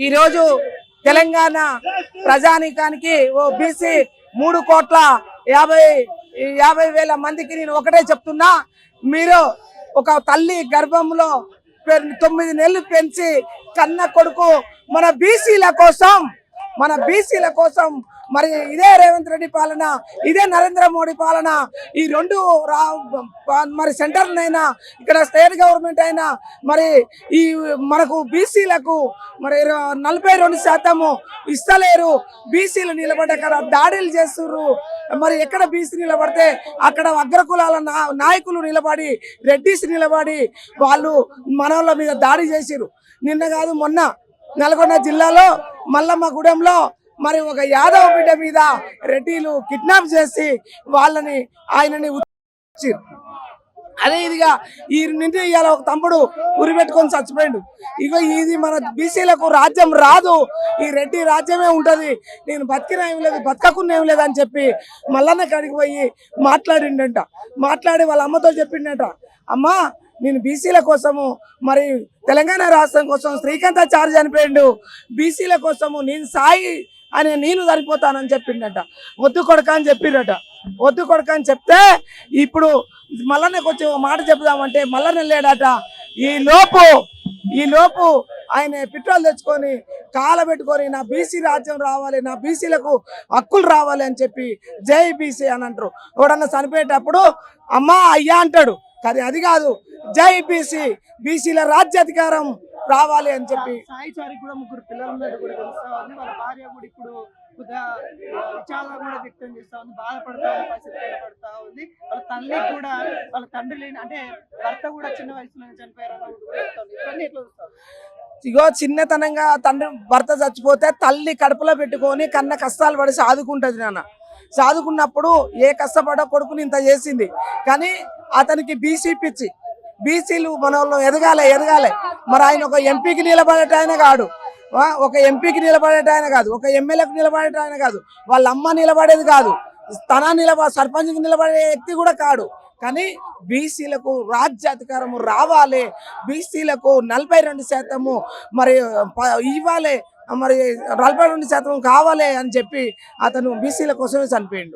ఈరోజు తెలంగాణ ప్రజానీకానికి ఓ బీసీ 3,50,00,000 మందికి నేను ఒకటే చెప్తున్నా, మీరు ఒక తల్లి గర్భంలో 9 నెలలు పెంచి కన్న కొడుకు మన బీసీల కోసం మరి ఇదే రేవంత్ రెడ్డి పాలన, ఇదే నరేంద్ర మోడీ పాలన, ఈ రెండు మరి సెంటర్నైనా ఇక్కడ స్టేట్ గవర్నమెంట్ అయినా మరి ఈ మనకు బీసీలకు మరి 42% ఇస్తలేరు. బీసీలు నిలబడ్డ దాడులు చేస్తున్నారు. మరి ఎక్కడ బీసీ నిలబడితే అక్కడ అగ్రకులాల నాయకులు నిలబడి, రెడ్డిస్ నిలబడి వాళ్ళు మనోళ్ళ మీద దాడి చేసిరు. నిన్న కాదు మొన్న నల్గొండ జిల్లాలో మల్లమ్మగూడెంలో మరి ఒక యాదవ్ బిడ్డ మీద రెడ్డిలు కిడ్నాప్ చేసి ఆయనని అదే ఇదిగా ఈ నుండి ఇవాళ ఒక తమ్ముడు ఉరి పెట్టుకొని చచ్చిపోయిండు. ఇగో ఇది మన బీసీలకు రాజ్యం రాదు, ఈ రెడ్డి రాజ్యమే ఉంటది, నేను బతికిన ఏం లేదు బతకకున్న ఏం లేదు అని చెప్పి మల్లన్న కాడికి పోయి మాట్లాడిండంట. మాట్లాడి వాళ్ళ అమ్మతో చెప్పిండట, అమ్మా నేను బీసీల కోసము మరి తెలంగాణ రాష్ట్రం కోసం శ్రీకాంతాచారి చనిపోయిండు, బీసీల కోసము నేను సాయి అని నేను సరిపోతానని చెప్పిండట. వద్దు కొడక అని చెప్పిరట. వద్దు కొడక అని చెప్తే ఇప్పుడు మల్లన్నకు వచ్చి ఒక మాట చెప్దామంటే మల్లన్న లేడట. ఈ లోపు ఆయన పెట్రోల్ తెచ్చుకొని కాలబెట్టుకొని నా బీసీ రాజ్యం రావాలి, నా బీసీలకు హక్కులు రావాలి అని చెప్పి జై బీసీ అని అంటారు. ఎవడన్నా చనిపోయేటప్పుడు అమ్మా అయ్యా అంటాడు, కానీ అది కాదు, జై బీసీ, బీసీల రాజ్యాధికారం రావాలి అని చెప్పి. సాయిచారికి కూడా 3 పిల్లలు ఉన్నట్టు కూడా తెలుస్తా ఉంది. వాళ్ళ భార్య కూడా ఇప్పుడు విచారణ కూడా వ్యక్తం చేస్తా ఉంది, బాధపడతా ఉంది, పరిస్థితి పడతా ఉంది. వాళ్ళ తల్లి కూడా వాళ్ళ తండ్రి లేని అంటే భర్త కూడా చిన్న వయసులో చనిపోయారని. ఇగో చిన్నతనంగా భర్త చచ్చిపోతే తల్లి కడుపులో పెట్టుకొని కన్న కష్టాలు పడి సాదుకుంటది. నాన్న సాదుకున్నప్పుడు ఏ కష్టపడ కొడుకుని ఇంత చేసింది, కానీ అతనికి బీసీ పిచ్చి. బీసీలు మన వాళ్ళు ఎదగాలి. మరి ఆయన ఒక ఎంపీకి నిలబడేటాయన కాదు, ఒక ఎంపీకి నిలబడేటాయన కాదు, ఒక ఎమ్మెల్యేకి నిలబడేటాయన కాదు, వాళ్ళ అమ్మ నిలబడేది కాదు, సర్పంచ్కి నిలబడే వ్యక్తి కూడా కాడు. కానీ బీసీలకు రాజ్యాధికారం రావాలి, బీసీలకు 42% మరి ఇవ్వాలి, మరి 42% కావాలి అని చెప్పి అతను బీసీల కోసమే చనిపోయిండు.